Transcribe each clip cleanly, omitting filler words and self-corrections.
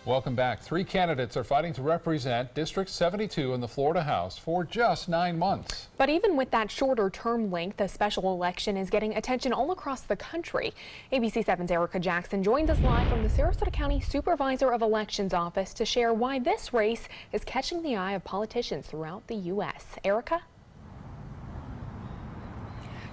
Welcome back. 3 candidates are fighting to represent District 72 in the Florida House for just 9 months. But even with that shorter term length, the special election is getting attention all across the country. ABC 7's Erica Jackson joins us live from the Sarasota County Supervisor of Elections office to share why this race is catching the eye of politicians throughout the U.S. Erica?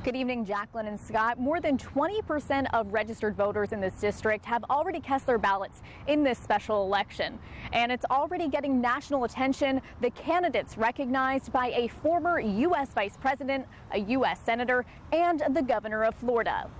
Good evening, Jacqueline and Scott. More than 20% of registered voters in this district have already cast their ballots in this special election. And it's already getting national attention. The candidates recognized by a former U.S. Vice President, a U.S. Senator, and the Governor of Florida.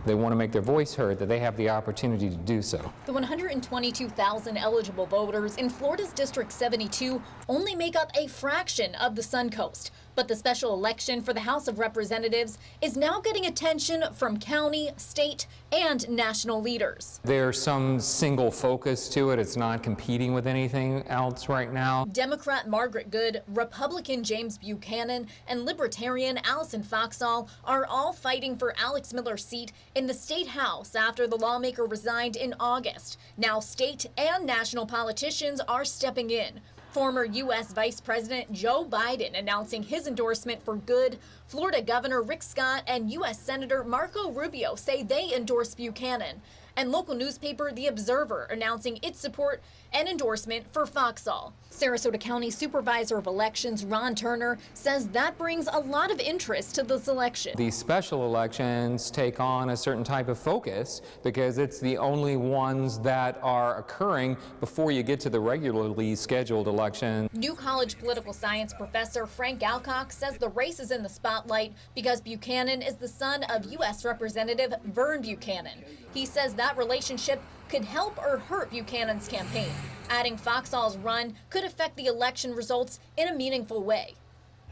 They want to make their voice heard, that they have the opportunity to do so. The 122,000 eligible voters in Florida's District 72 only make up a fraction of the Suncoast. But the special election for the House of Representatives is now getting attention from county, state, and national leaders. There's some single focus to it. It's not competing with anything else right now. Democrat Margaret Good, Republican James Buchanan, and Libertarian Allison Foxall are all fighting for Alex Miller's seat in the state house after the lawmaker resigned in August. Now state and national politicians are stepping in. Former U.S. Vice President Joe Biden announcing his endorsement for Good. Florida Governor Rick Scott and U.S. Senator Marco Rubio say they endorse Buchanan. And local newspaper The Observer announcing its support and endorsement for Foxall. Sarasota County Supervisor of Elections Ron Turner says that brings a lot of interest to this election. These special elections take on a certain type of focus because it's the only ones that are occurring before you get to the regularly scheduled election. New College political science professor Frank Alcock says the race is in the spotlight because Buchanan is the son of U.S. Representative Vern Buchanan. He says that relationship could help or hurt Buchanan's campaign. Adding Foxall's run could affect the election results in a meaningful way.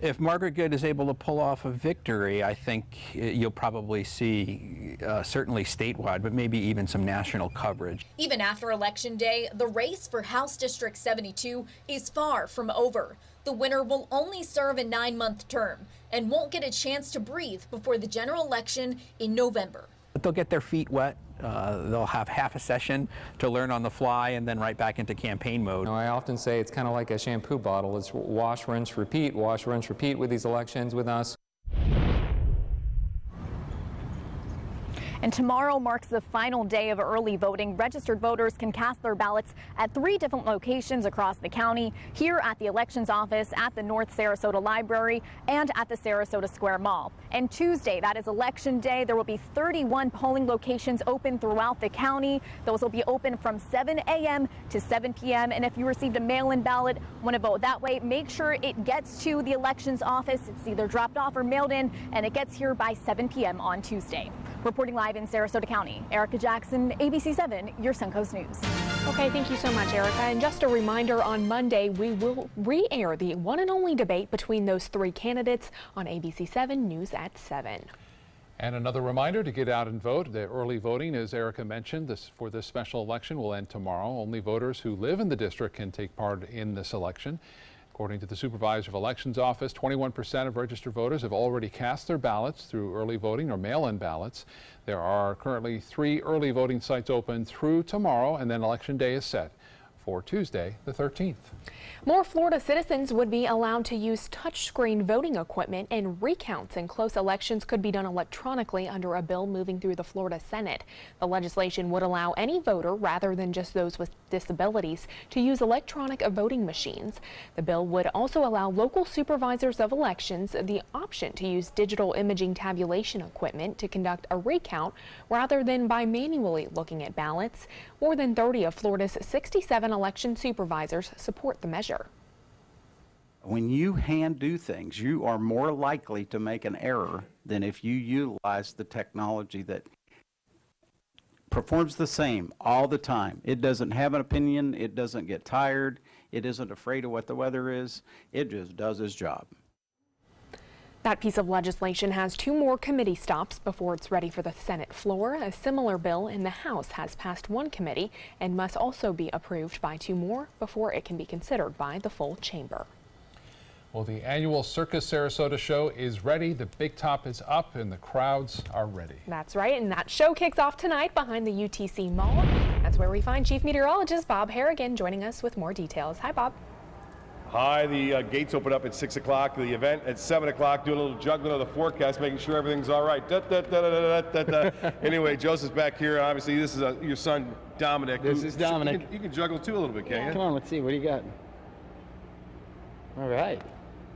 If Margaret Good is able to pull off a victory, I think you'll probably see certainly statewide, but maybe even some national coverage. Even after Election Day, the race for House District 72 is far from over. The winner will only serve a 9-month term and won't get a chance to breathe before the general election in November. But they'll get their feet wet. They'll have half a session to learn on the fly and then right back into campaign mode. I often say it's kind of like a shampoo bottle. It's wash, rinse, repeat with these elections with us. And tomorrow marks the final day of early voting. Registered voters can cast their ballots at 3 different locations across the county, here at the elections office, at the North Sarasota Library, and at the Sarasota Square Mall. And Tuesday, that is Election Day, there will be 31 polling locations open throughout the county. Those will be open from 7 a.m. to 7 p.m. And if you received a mail-in ballot, want to vote that way, make sure it gets to the elections office. It's either dropped off or mailed in, and it gets here by 7 p.m. on Tuesday. Reporting live in Sarasota County, Erica Jackson, ABC 7, your Suncoast News. Okay, thank you so much, Erica. And just a reminder, on Monday, we will re-air the one and only debate between those 3 candidates on ABC 7 News at 7. And another reminder to get out and vote. The early voting, as Erica mentioned, for this special election will end tomorrow. Only voters who live in the district can take part in this election. According to the Supervisor of Elections office, 21% of registered voters have already cast their ballots through early voting or mail-in ballots. There are currently 3 early voting sites open through tomorrow, and then Election Day is set for Tuesday, the 13th. More Florida citizens would be allowed to use touchscreen voting equipment, and recounts in close elections could be done electronically under a bill moving through the Florida Senate. The legislation would allow any voter, rather than just those with disabilities, to use electronic voting machines. The bill would also allow local supervisors of elections the option to use digital imaging tabulation equipment to conduct a recount rather than by manually looking at ballots. More than 30 of Florida's 67 election supervisors support the measure. When you hand do things, you are more likely to make an error than if you utilize the technology that performs the same all the time. It doesn't have an opinion, it doesn't get tired, it isn't afraid of what the weather is, it just does its job. That piece of legislation has 2 more committee stops before it's ready for the Senate floor. A similar bill in the House has passed 1 committee and must also be approved by 2 more before it can be considered by the full chamber. Well, the annual Circus Sarasota show is ready. The big top is up and the crowds are ready. That's right, and that show kicks off tonight behind the UTC Mall. That's where we find Chief Meteorologist Bob Harrigan joining us with more details. Hi, Bob. Hi, the gates open up at 6 o'clock. The event at 7 o'clock, doing a little juggling of the forecast, making sure everything's all right. Anyway, Joseph's back here. Obviously, this is your son, Dominic. This is Dominic. You can juggle too a little bit, can't you? Come on, let's see. What do you got? All right.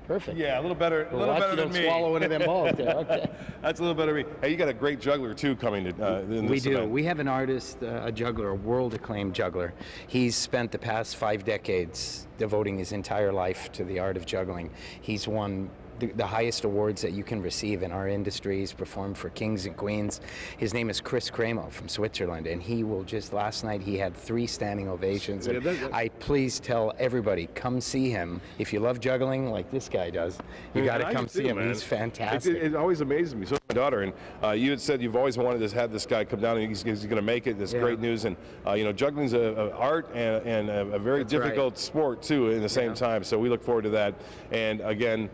Perfect. Yeah, a little better than me. You don't swallow one of them balls there. Okay. That's a little better than me. Hey, you got a great juggler, too, coming to in We this do. event. We have an artist, a juggler, a world-acclaimed juggler. He's spent the past 5 decades devoting his entire life to the art of juggling. He's won the highest awards that you can receive in our industry. He's performed for kings and queens. His name is Chris Cremo from Switzerland, and he will last night he had 3 standing ovations. And I please tell everybody, come see him. If you love juggling like this guy does, you got to come see him. Man. He's fantastic. It always amazes me. So my daughter, and you had said you've always wanted to have this guy come down, and he's going to make it. This great news, and juggling's an art and a very difficult sport too in the same time. So we look forward to that. And again,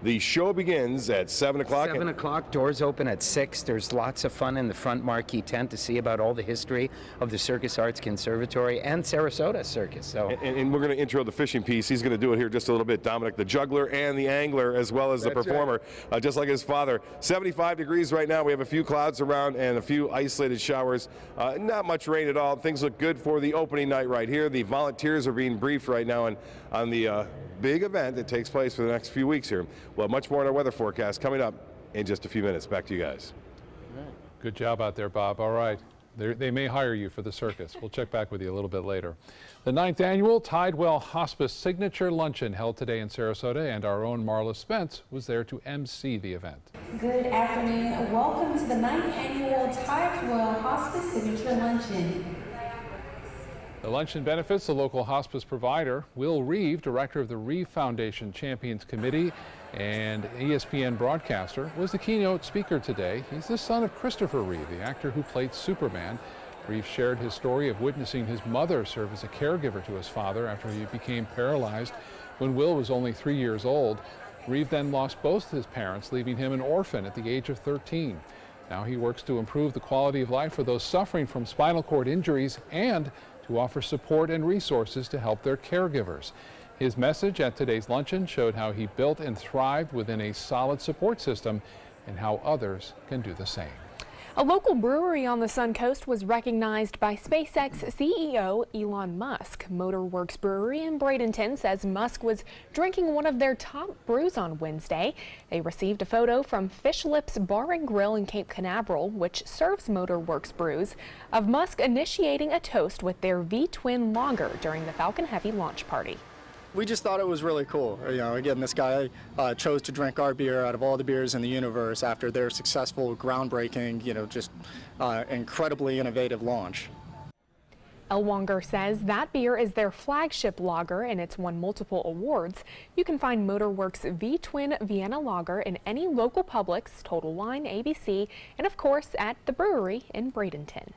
the show begins at 7 o'clock. 7 o'clock, doors open at 6. There's lots of fun in the front marquee tent to see about all the history of the Circus Arts Conservatory and Sarasota Circus. So, and we're going to intro the fishing piece. He's going to do it here just a little bit. Dominic, the juggler and the angler, as well as the performer, just like his father. 75 degrees right now. We have a few clouds around and a few isolated showers. Not much rain at all. Things look good for the opening night right here. The volunteers are being briefed right now on the big event that takes place for the next few weeks here. We'll have much more in our weather forecast coming up in just a few minutes. Back to you guys. Good job out there, Bob. All right. They may hire you for the circus. We'll check back with you a little bit later. The 9th annual Tidewell Hospice Signature Luncheon held today in Sarasota, and our own Marla Spence was there to MC the event. Good afternoon. Welcome to the 9th annual Tidewell Hospice Signature Luncheon. The luncheon benefits the local hospice provider. Will Reeve, director of the Reeve Foundation Champions Committee and ESPN broadcaster, was the keynote speaker today. He's the son of Christopher Reeve, the actor who played Superman. Reeve shared his story of witnessing his mother serve as a caregiver to his father after he became paralyzed when Will was only 3 years old. Reeve then lost both his parents, leaving him an orphan at the age of 13. Now he works to improve the quality of life for those suffering from spinal cord injuries and to offer support and resources to help their caregivers. His message at today's luncheon showed how he built and thrived within a solid support system and how others can do the same. A local brewery on the Sun Coast was recognized by SpaceX CEO Elon Musk. Motorworks Brewery in Bradenton says Musk was drinking one of their top brews on Wednesday. They received a photo from Fish Lips Bar and Grill in Cape Canaveral, which serves Motorworks brews, of Musk initiating a toast with their V-Twin lager during the Falcon Heavy launch party. We just thought it was really cool. Again, this guy chose to drink our beer out of all the beers in the universe after their successful, groundbreaking, just incredibly innovative launch. Ellwanger says that beer is their flagship lager and it's won multiple awards. You can find Motorworks V-Twin Vienna Lager in any local Publix, Total Wine, ABC, and of course at the brewery in Bradenton.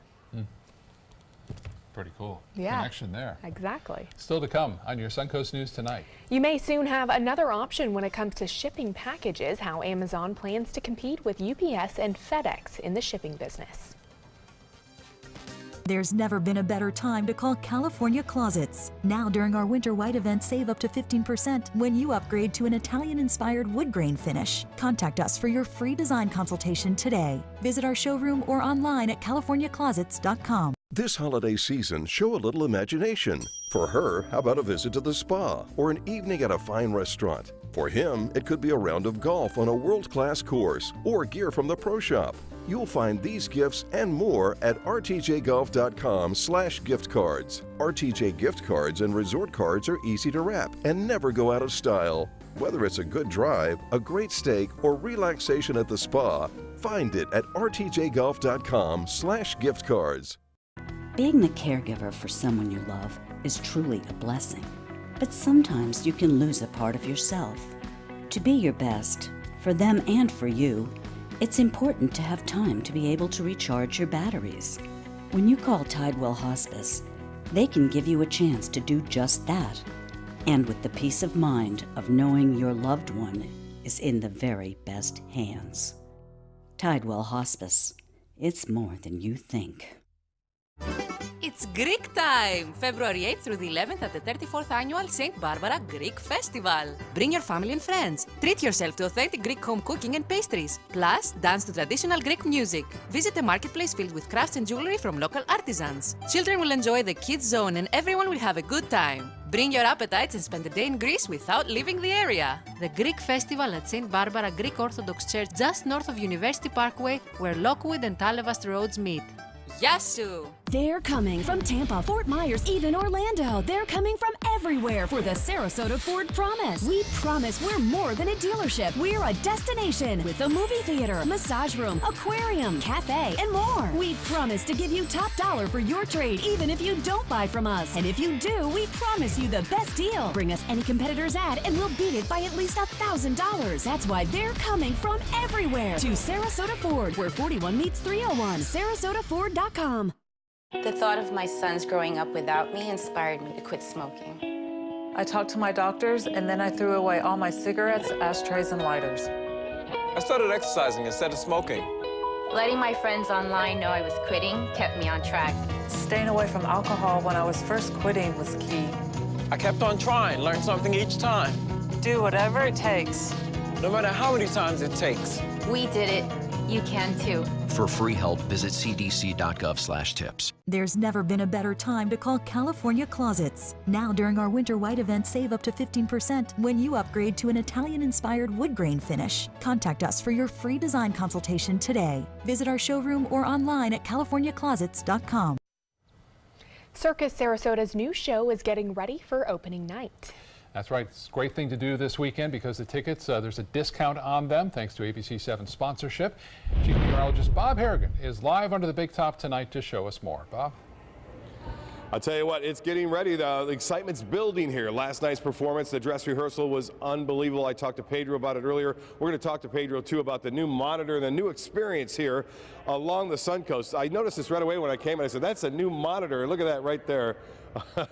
Pretty cool. Yeah, connection there. Exactly. Still to come on your Suncoast News tonight. You may soon have another option when it comes to shipping packages, how Amazon plans to compete with UPS and FedEx in the shipping business. There's never been a better time to call California Closets. Now during our Winter White event, save up to 15% when you upgrade to an Italian-inspired wood grain finish. Contact us for your free design consultation today. Visit our showroom or online at californiaclosets.com. This holiday season, show a little imagination. For her, how about a visit to the spa or an evening at a fine restaurant? For him, it could be a round of golf on a world-class course or gear from the pro shop. You'll find these gifts and more at rtjgolf.com/gift cards. RTJ gift cards and resort cards are easy to wrap and never go out of style. Whether it's a good drive, a great steak, or relaxation at the spa, find it at rtjgolf.com/gift cards. Being the caregiver for someone you love is truly a blessing. But sometimes you can lose a part of yourself. To be your best, for them and for you, it's important to have time to be able to recharge your batteries. When you call Tidewell Hospice, they can give you a chance to do just that. and with the peace of mind of knowing your loved one is in the very best hands. Tidewell Hospice. It's more than you think. It's Greek time! February 8th through the 11th at the 34th Annual St. Barbara Greek Festival. Bring your family and friends. Treat yourself to authentic Greek home cooking and pastries. Plus, dance to traditional Greek music. Visit a marketplace filled with crafts and jewelry from local artisans. Children will enjoy the kids' zone and everyone will have a good time. Bring your appetites and spend a day in Greece without leaving the area. The Greek Festival at St. Barbara Greek Orthodox Church just north of University Parkway, where Lockwood and Talevast roads meet. Yasu! They're coming from Tampa, Fort Myers, even Orlando. They're coming from everywhere for the Sarasota Ford Promise. We promise we're more than a dealership. We're a destination with a movie theater, massage room, aquarium, cafe, and more. We promise to give you top dollar for your trade, even if you don't buy from us. And if you do, we promise you the best deal. Bring us any competitor's ad and we'll beat it by at least $1,000. That's why they're coming from everywhere to Sarasota Ford, where 41 meets 301. SarasotaFord.com. The thought of my sons growing up without me inspired me to quit smoking. I talked to my doctors, and then I threw away all my cigarettes, ashtrays, and lighters. I started exercising instead of smoking. Letting my friends online know I was quitting kept me on track. Staying away from alcohol when I was first quitting was key. I kept on trying, learned something each time. Do whatever it takes. No matter how many times it takes. We did it. You can too. For free help, visit cdc.gov/tips. There's never been a better time to call California Closets. Now during our Winter White event, save up to 15% when you upgrade to an Italian-inspired wood grain finish. Contact us for your free design consultation today. Visit our showroom or online at californiaclosets.com. Circus Sarasota's new show is getting ready for opening night. That's right. It's a great thing to do this weekend because the tickets, there's a discount on them thanks to ABC7 sponsorship. Chief Meteorologist Bob Harrigan is live under the big top tonight to show us more. Bob? I'll tell you what, it's getting ready. The excitement's building here. Last night's performance, the dress rehearsal was unbelievable. I talked to Pedro about it earlier. We're going to talk to Pedro, too, about the new monitor and the new experience here along the Suncoast. I noticed this right away when I came, and I said, that's a new monitor. Look at that right there.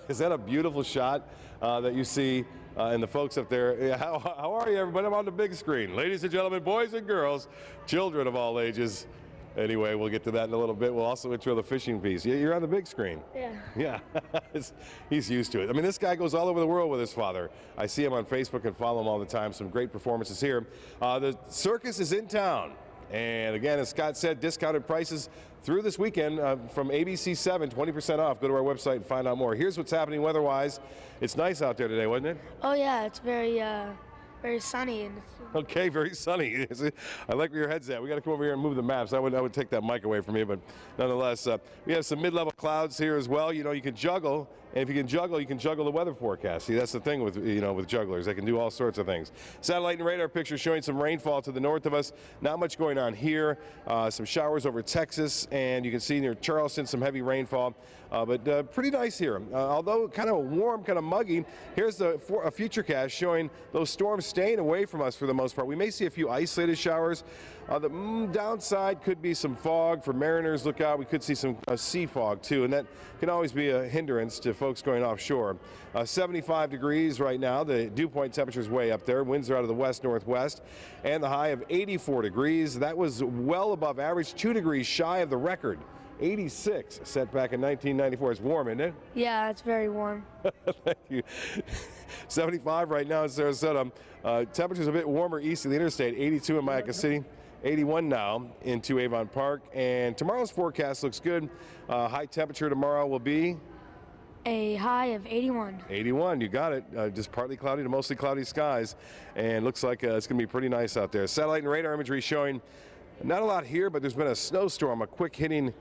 Is that a beautiful shot that you see? And the folks up there, yeah, how are you, everybody? I'm on the big screen. Ladies and gentlemen, boys and girls, children of all ages. Anyway, we'll get to that in a little bit. We'll also intro the fishing piece. Yeah, you're on the big screen. Yeah. Yeah, he's used to it. I mean, this guy goes all over the world with his father. I see him on Facebook and follow him all the time. Some great performances here. The circus is in town. And again, as Scott said, discounted prices through this weekend from ABC7, 20% off. Go to our website and find out more. Here's what's happening weather-wise. It's nice out there today, wasn't it? Oh yeah, it's very sunny. And okay, very sunny. I like where your head's at. We got to come over here and move the maps. I would take that mic away from me, but nonetheless, we have some mid-level clouds here as well. You know, you can juggle, and if you can juggle the weather forecast. See, that's the thing with with jugglers. They can do all sorts of things. Satellite and radar pictures showing some rainfall to the north of us. Not much going on here. Some showers over Texas, and you can see near Charleston some heavy rainfall. But pretty nice here. Although kind of warm, kind of muggy. Here's a future cast showing those storms staying away from us for the most part. We may see a few isolated showers. The downside could be some fog. For mariners, look out. We could see some sea fog too, and that can always be a hindrance to folks going offshore. 75 degrees right now. The dew point temperature is way up there. Winds are out of the west-northwest, and the high of 84 degrees. That was well above average, 2 degrees shy of the record. 86 set back in 1994. It's warm, isn't it? yeah, it's very warm. Thank you. 75 right now in Sarasota. Temperature's a bit warmer east of the interstate. 82 in Mayaca City. 81 now into Avon Park. And tomorrow's forecast looks good. High temperature tomorrow will be? A high of 81. 81, you got it. Just partly cloudy to mostly cloudy skies. And looks like it's going to be pretty nice out there. Satellite and radar imagery showing not a lot here, but there's been a snowstorm, a quick hitting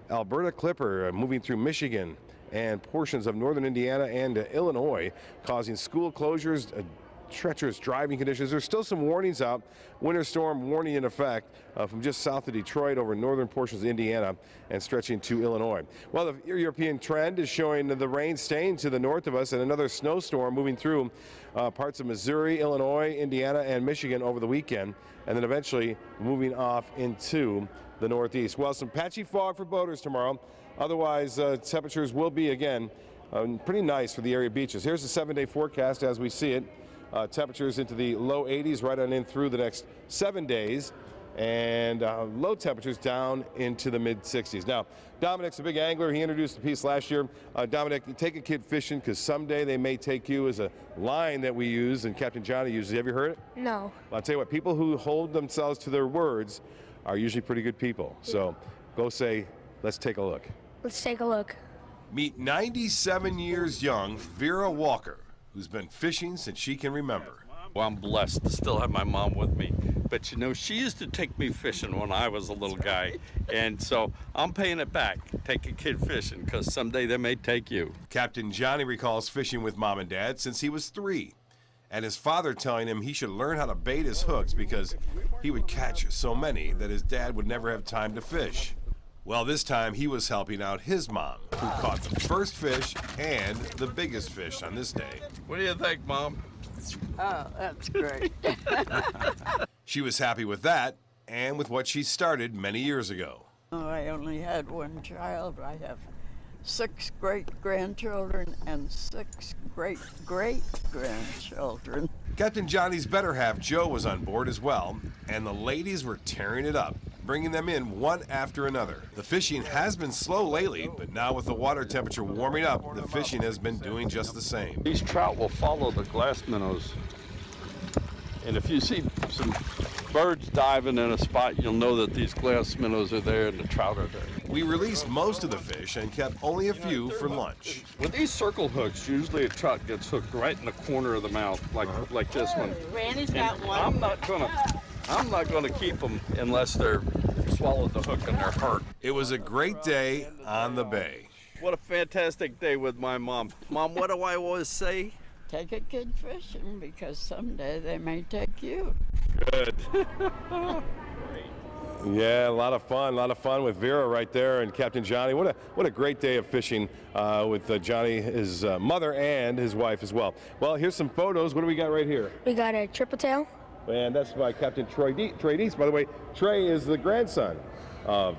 Alberta Clipper moving through Michigan and portions of northern Indiana and Illinois, causing school closures, treacherous driving conditions. There's still some warnings out. Winter storm warning in effect from just south of Detroit over northern portions of Indiana and stretching to Illinois. Well, the European trend is showing the rain staying to the north of us and another snowstorm moving through parts of Missouri, Illinois, Indiana, and Michigan over the weekend, and then eventually moving off into the northeast. Well, some patchy fog for boaters tomorrow. Otherwise, temperatures will be, again, pretty nice for the area beaches. Here's the 7-day forecast as we see it. Temperatures into the low 80s right on in through the next 7 days, and low temperatures down into the mid 60s. Now, Dominic's a big angler. He introduced the piece last year. Dominic, take a kid fishing because someday they may take you is a line that we use and Captain Johnny uses. Have you heard it? No. Well, I'll tell you what, people who hold themselves to their words are usually pretty good people. So go say, let's take a look. Let's take a look. Meet 97 years young Vera Walker, who's been fishing since she can remember. Well, I'm blessed to still have my mom with me. But you know, she used to take me fishing when I was a little guy. And so I'm paying it back. Take a kid fishing, because someday they may take you. Captain Johnny recalls fishing with Mom and Dad since he was 3. And his father telling him he should learn how to bait his hooks because he would catch so many that his dad would never have time to fish. Well, this time he was helping out his mom, who caught the first fish and the biggest fish on this day. What do you think, Mom? Oh, that's great. She was happy with that and with what she started many years ago. Oh, I only had one child. I have 6 great-grandchildren and 6 great-great-grandchildren. Captain Johnny's better half, Joe, was on board as well, and the ladies were tearing it up, bringing them in one after another. The fishing has been slow lately, but now with the water temperature warming up, the fishing has been doing just the same. These trout will follow the glass minnows. And if you see some birds diving in a spot, you'll know that these glass minnows are there and the trout are there. We released most of the fish and kept only a few for lunch. With these circle hooks, usually a trout gets hooked right in the corner of the mouth, like this one. Randy's got one. I'm not gonna keep them unless they're swallowed the hook and they're hurt. It was a great day on the bay. What a fantastic day with my mom. Mom, what do I always say? Take a kid fishing because someday they may take you. Good. Yeah, a lot of fun with Vera right there and Captain Johnny. What a great day of fishing with Johnny, his mother, and his wife as well. Well, here's some photos. What do we got right here? We got a triple tail. And that's by Captain Trey Deese. By the way, Trey is the grandson of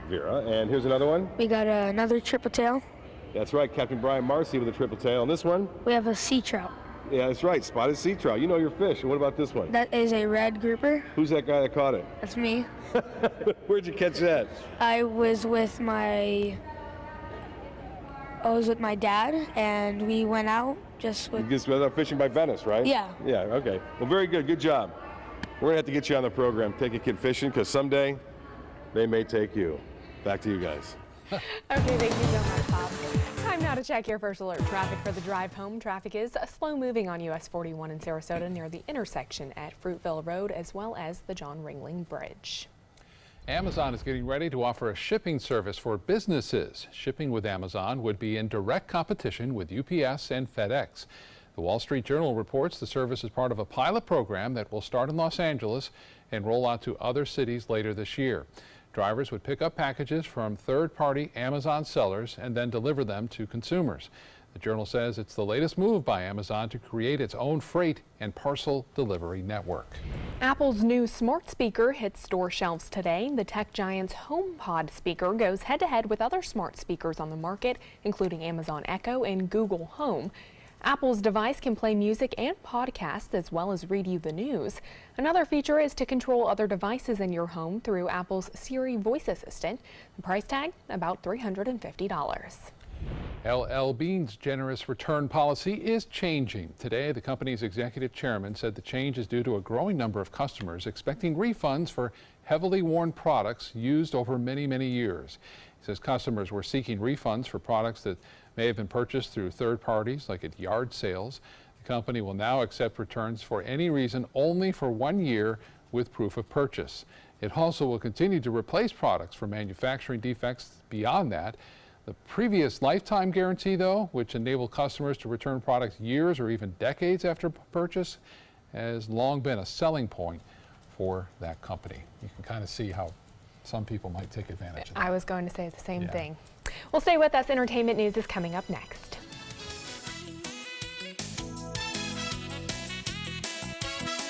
Vera. And here's another one. We got another triple tail. That's right, Captain Brian Marcy with a triple tail. And this one? We have a sea trout. Yeah, that's right, spotted sea trout. You know your fish. And what about this one? That is a red grouper. Who's that guy that caught it? That's me. Where'd you catch that? I was with my dad, and we went out just with... You just went out fishing by Venice, right? Yeah. Yeah, okay. Well, very good. Good job. We're going to have to get you on the program, Take a Kid Fishing, because someday they may take you. Back to you guys. Okay, thank you so much, Bob. Time now to check your first alert traffic for the drive home. Traffic is slow moving on US 41 in Sarasota near the intersection at Fruitville Road, as well as the John Ringling Bridge. Amazon is getting ready to offer a shipping service for businesses. Shipping with Amazon would be in direct competition with UPS and FedEx. The Wall Street Journal reports the service is part of a pilot program that will start in Los Angeles and roll out to other cities later this year. Drivers would pick up packages from third-party Amazon sellers and then deliver them to consumers. The Journal says it's the latest move by Amazon to create its own freight and parcel delivery network. Apple's new smart speaker hits store shelves today. The tech giant's HomePod speaker goes head-to-head with other smart speakers on the market, including Amazon Echo and Google Home. Apple's device can play music and podcasts as well as read you the news. Another feature is to control other devices in your home through Apple's Siri voice assistant. The price tag, about $350. LL Bean's generous return policy is changing. Today, the company's executive chairman said the change is due to a growing number of customers expecting refunds for heavily worn products used over many, many years. He says customers were seeking refunds for products that may have been purchased through third parties, like at yard sales. The company will now accept returns for any reason only for 1 year with proof of purchase. It also will continue to replace products for manufacturing defects beyond that. The previous lifetime guarantee, though, which enabled customers to return products years or even decades after purchase, has long been a selling point for that company. You can kind of see how some people might take advantage of that. I was going to say the same thing. Well, stay with us. Entertainment news is coming up next.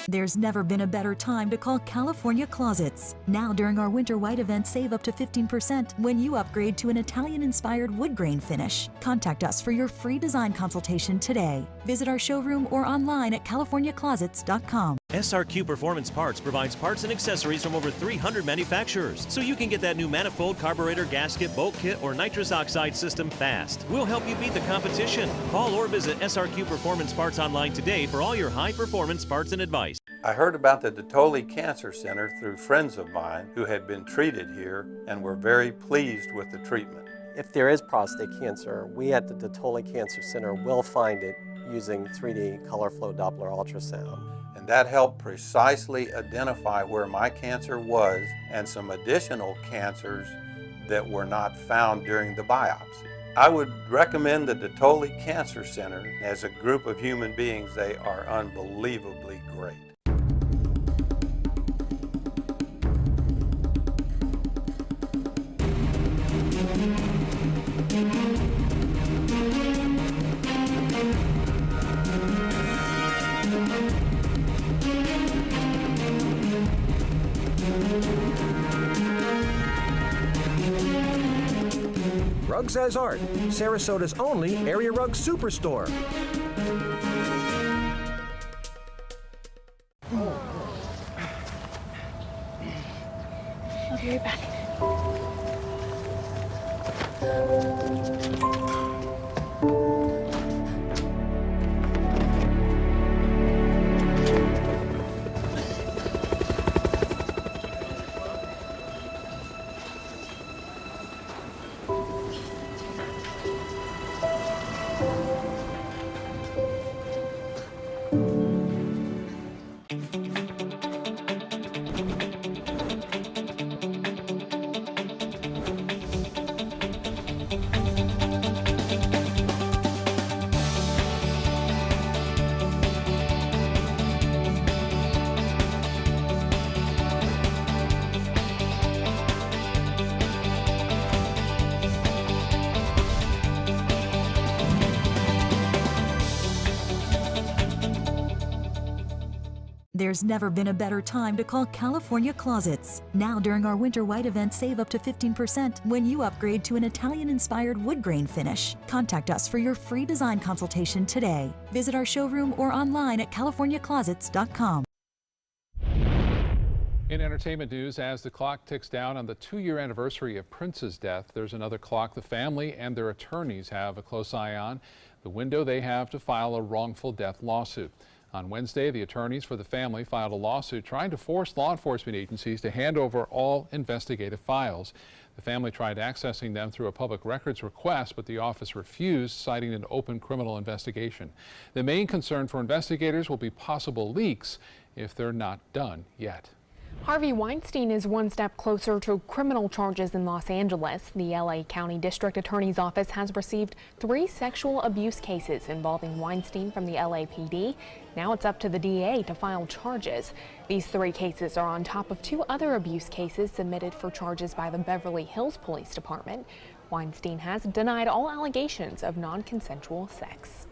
There's never been a better time to call California Closets. Now during our Winter White event, save up to 15% when you upgrade to an Italian-inspired wood grain finish. Contact us for your free design consultation today. Visit our showroom or online at californiaclosets.com. SRQ Performance Parts provides parts and accessories from over 300 manufacturers, so you can get that new manifold, carburetor, gasket, bolt kit, or nitrous oxide system fast. We'll help you beat the competition. Call or visit SRQ Performance Parts online today for all your high-performance parts and advice. I heard about the Dotole Cancer Center through friends of mine who had been treated here and were very pleased with the treatment. If there is prostate cancer, we at the Dotole Cancer Center will find it using 3D color flow Doppler ultrasound. And that helped precisely identify where my cancer was and some additional cancers that were not found during the biopsy. I would recommend the Dotole Cancer Center. As a group of human beings, they are unbelievably great. Rugs as Art, Sarasota's only area rug superstore. I'll be right back. There's never been a better time to call California Closets. Now during our Winter White event, save up to 15% when you upgrade to an Italian-inspired wood grain finish. Contact us for your free design consultation today. Visit our showroom or online at californiaclosets.com. In entertainment news, as the clock ticks down on the 2-year anniversary of Prince's death, there's another clock the family and their attorneys have a close eye on, the window they have to file a wrongful death lawsuit. On Wednesday, the attorneys for the family filed a lawsuit trying to force law enforcement agencies to hand over all investigative files. The family tried accessing them through a public records request, but the office refused, citing an open criminal investigation. The main concern for investigators will be possible leaks if they're not done yet. Harvey Weinstein is one step closer to criminal charges in Los Angeles. The LA County District Attorney's Office has received 3 sexual abuse cases involving Weinstein from the LAPD. Now it's up to the DA to file charges. These 3 cases are on top of 2 other abuse cases submitted for charges by the Beverly Hills Police Department. Weinstein has denied all allegations of non-consensual sex.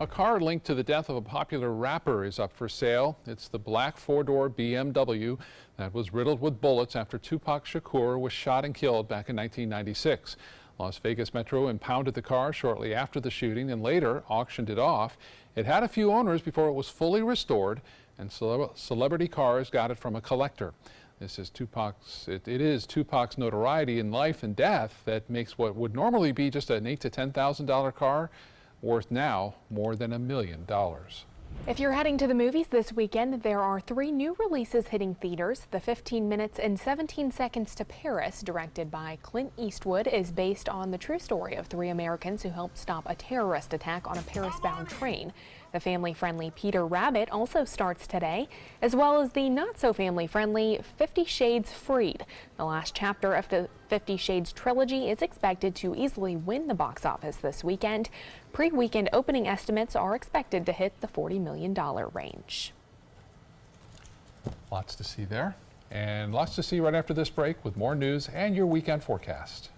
A car linked to the death of a popular rapper is up for sale. It's the black 4-door BMW that was riddled with bullets after Tupac Shakur was shot and killed back in 1996. Las Vegas Metro impounded the car shortly after the shooting and later auctioned it off. It had a few owners before it was fully restored, and Celebrity Cars got it from a collector. This is it is Tupac's notoriety in life and death that makes what would normally be just an $8,000 to $10,000 car worth now more than $1 million. If you're heading to the movies this weekend, there are 3 new releases hitting theaters. The 15 Minutes and 17 Seconds to Paris, directed by Clint Eastwood, is based on the true story of 3 Americans who helped stop a terrorist attack on a Paris-bound train. The family-friendly Peter Rabbit also starts today, as well as the not-so-family-friendly 50 Shades Freed. The last chapter of the 50 Shades trilogy is expected to easily win the box office this weekend. Pre-weekend opening estimates are expected to hit the $40 million range. Lots to see there, and lots to see right after this break with more news and your weekend forecast.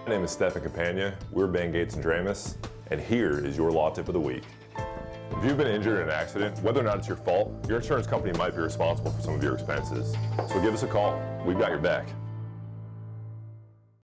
My name is Stephen Campagna. We're Ben Gates and Dramus, and here is your law tip of the week. If you've been injured in an accident, whether or not it's your fault, your insurance company might be responsible for some of your expenses. So give us a call. We've got your back.